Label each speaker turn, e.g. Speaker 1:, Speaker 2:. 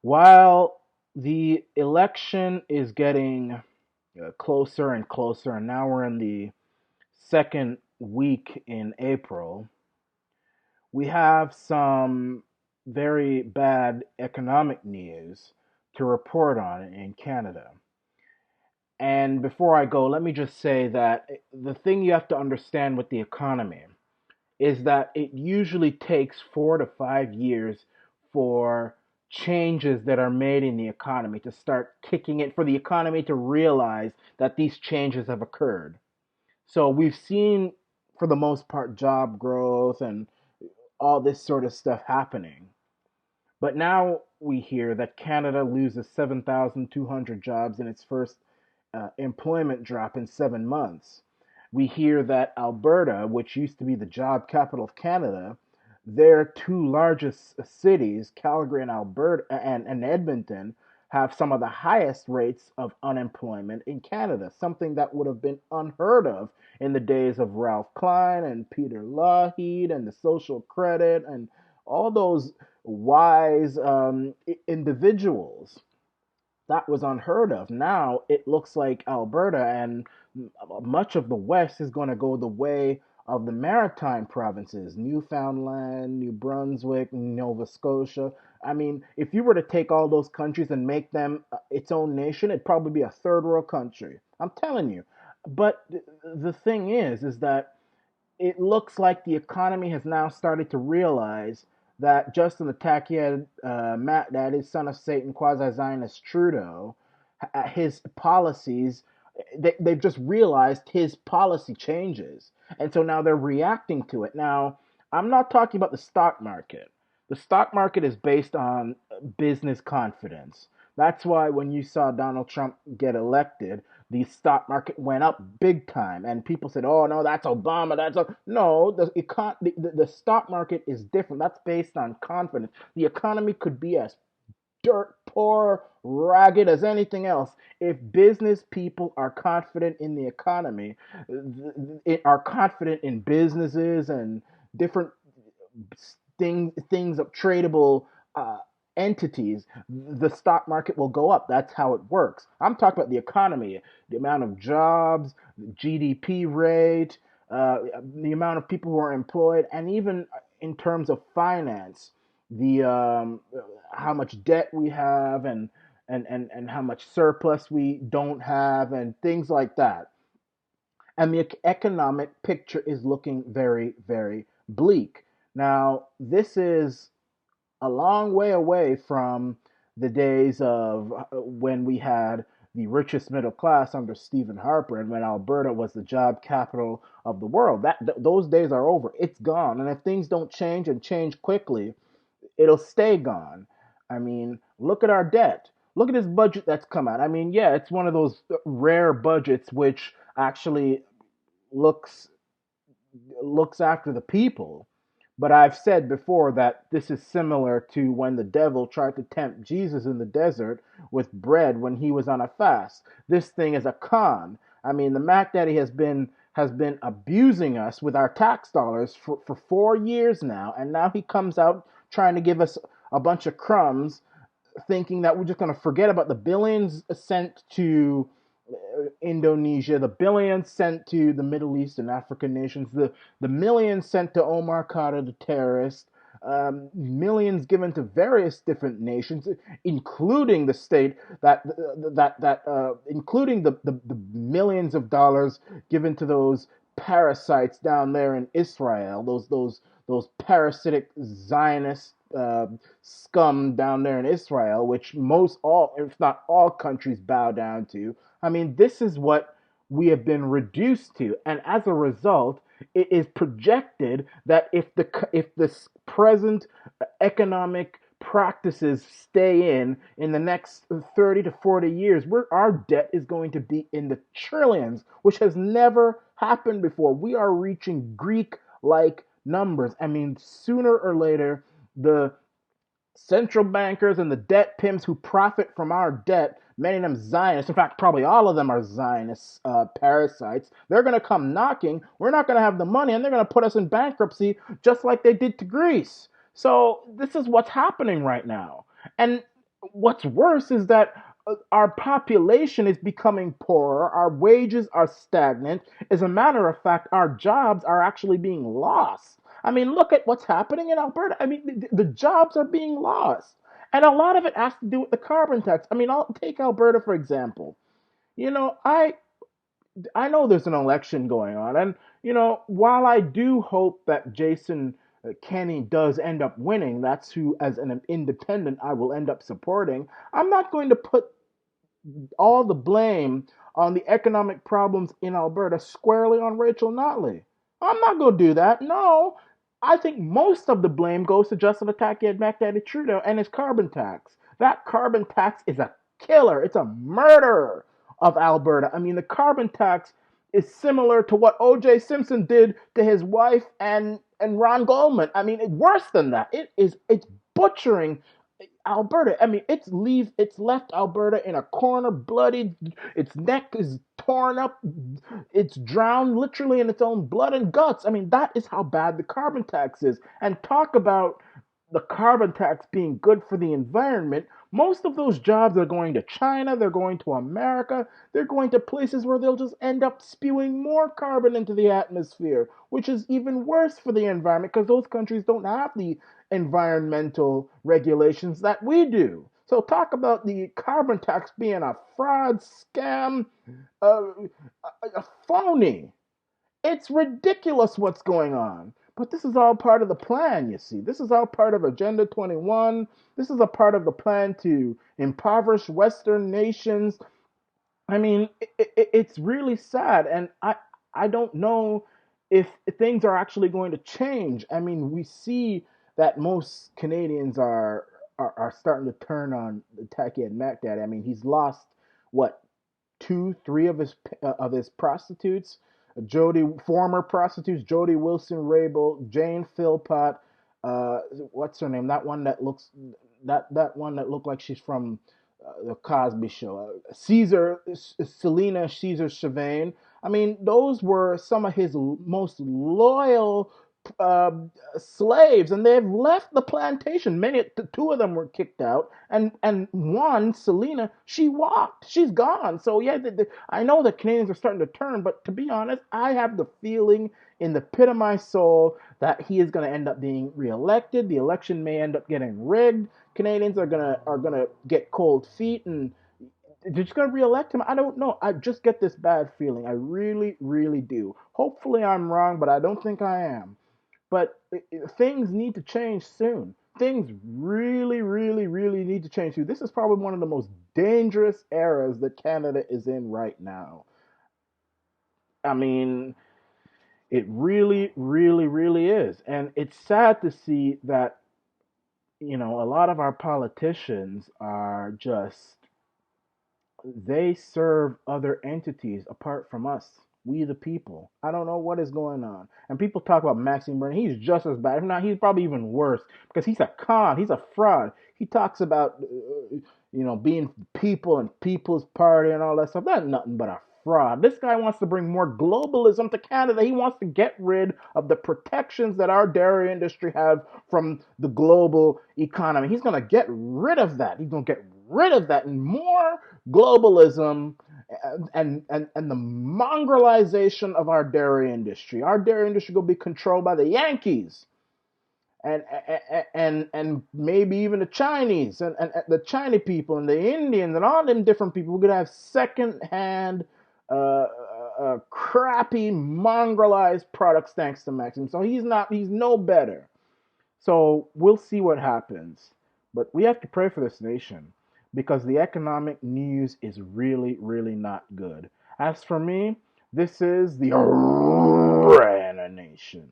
Speaker 1: While the election is getting closer and closer, and now we're in the second week in April, we have some very bad economic news to report on in Canada. And before I go, let me just say that the thing you have to understand with the economy is that it usually takes 4 to 5 years for changes that are made in the economy to start kicking in, for the economy to realize that these changes have occurred. So we've seen, for the most part, job growth and all this sort of stuff happening. But now we hear that Canada loses 7,200 jobs in its first employment drop in 7 months. We hear that Alberta, which used to be the job capital of Canada, their two largest cities, Calgary and Alberta and Edmonton, have some of the highest rates of unemployment in Canada, something that would have been unheard of in the days of Ralph Klein and Peter Lougheed and the social credit and all those wise individuals. That was unheard of. Now it looks like Alberta and much of the West is going to go the way of the maritime provinces, Newfoundland, New Brunswick, Nova Scotia. I mean, if you were to take all those countries and make them its own nation, it'd probably be a third world country. I'm telling you. But the thing is that it looks like the economy has now started to realize that Justin the Tackhead, Matt, that is son of Satan, quasi-Zionist Trudeau, his policies, they've just realized his policy changes. And so now they're reacting to it. Now, I'm not talking about the stock market. The stock market is based on business confidence. That's why when you saw Donald Trump get elected, the stock market went up big time, and people said, "Oh no, that's Obama." No. The stock market is different. That's based on confidence. The economy could be as dirt poor, ragged as anything else. If business people are confident in the economy, are confident in businesses and different things of tradable entities, the stock market will go up. That's how it works. I'm talking about the economy, the amount of jobs, the GDP rate, the amount of people who are employed, and even in terms of finance, the how much debt we have and how much surplus we don't have and things like that. And the economic picture is looking very, very bleak. Now, this is a long way away from the days of when we had the richest middle class under Stephen Harper and when Alberta was the job capital of the world. Those days are over. It's gone. And if things don't change and change quickly, it'll stay gone. I mean, look at our debt. Look at this budget that's come out. I mean, yeah, it's one of those rare budgets which actually looks after the people. But I've said before that this is similar to when the devil tried to tempt Jesus in the desert with bread when he was on a fast. This thing is a con. I mean, the Mac Daddy has been abusing us with our tax dollars for 4 years now, and now he comes out trying to give us a bunch of crumbs, thinking that we're just going to forget about the billions sent to Indonesia, the billions sent to the Middle East and African nations, the millions sent to Omar Khadr, the terrorist, millions given to various different nations, including the state including the millions of dollars given to those parasites down there in Israel, those parasitic Zionist scum down there in Israel, which most all, if not all, countries bow down to. I mean, this is what we have been reduced to, and as a result, it is projected that if this present economic practices stay in the next 30 to 40 years, our debt is going to be in the trillions, which has never happened before. We are reaching Greek like numbers. I mean, sooner or later, the central bankers and the debt pimps who profit from our debt, many of them Zionists, in fact, probably all of them are Zionist parasites, they're going to come knocking. We're not going to have the money, and they're going to put us in bankruptcy just like they did to Greece. So this is what's happening right now. And What's worse is that our population is becoming poorer, our wages are stagnant. As a matter of fact, our jobs are actually being lost. I mean, look at what's happening in Alberta. I mean, the jobs are being lost. And a lot of it has to do with the carbon tax. I mean, I'll take Alberta for example. You know, I know there's an election going on, and while I do hope that Jason Kenney does end up winning, that's who, as an independent, I will end up supporting. I'm not going to put all the blame on the economic problems in Alberta squarely on Rachel Notley. I'm not going to do that. No, I think most of the blame goes to Justin McDaddy Trudeau and his carbon tax. That carbon tax is a killer. It's a murderer of Alberta. I mean, the carbon tax is similar to what O.J. Simpson did to his wife and Ron Goldman. I mean, it's worse than that. It's butchering Alberta. I mean, it's left Alberta in a corner, bloodied. Its neck is torn up. It's drowned literally in its own blood and guts. I mean, that is how bad the carbon tax is. And talk about the carbon tax being good for the environment. Most of those jobs are going to China, they're going to America, they're going to places where they'll just end up spewing more carbon into the atmosphere, which is even worse for the environment because those countries don't have the environmental regulations that we do. So talk about the carbon tax being a fraud, scam, a phony. It's ridiculous what's going on. But this is all part of the plan, you see. This is all part of Agenda 21. This is a part of the plan to impoverish Western nations. I mean, it's really sad, and I don't know if things are actually going to change. I mean, we see that most Canadians are starting to turn on Tacky and Mac Daddy. I mean, he's lost what, two, three of his prostitutes, Jody, former prostitutes, Jody Wilson-Raybould, Jane Philpott, what's her name? That one that looked like she's from the Cosby Show. Selena Caesar Chavane. I mean, those were some of his most loyal uh, slaves, and they've left the plantation. Two of them were kicked out, and one, Selena, she walked. She's gone. So yeah, I know that Canadians are starting to turn, but to be honest, I have the feeling in the pit of my soul that he is going to end up being reelected. The election may end up getting rigged. Canadians are gonna get cold feet and they're just gonna reelect him. I don't know. I just get this bad feeling. I really, really do. Hopefully, I'm wrong, but I don't think I am. But things need to change soon. Things really, really, really need to change soon. This is probably one of the most dangerous eras that Canada is in right now. I mean, it really, really, really is. And it's sad to see that, a lot of our politicians are just, they serve other entities apart from us, we the people. I don't know what is going on. And people talk about Maxime Bernier. He's just as bad. If not, he's probably even worse because he's a con. He's a fraud. He talks about, being people and People's Party and all that stuff. That's nothing but a fraud. This guy wants to bring more globalism to Canada. He wants to get rid of the protections that our dairy industry have from the global economy. He's going to get rid of that. He's going to get rid of that and more globalism and the mongrelization of our dairy industry. Our dairy industry will be controlled by the Yankees and and maybe even the Chinese and the China people and the Indians and all them different people. We're gonna have second hand crappy mongrelized products thanks to Maxim. So he's no better. So we'll see what happens. But we have to pray for this nation because the economic news is really, really not good. As for me, this is the Rana Nation.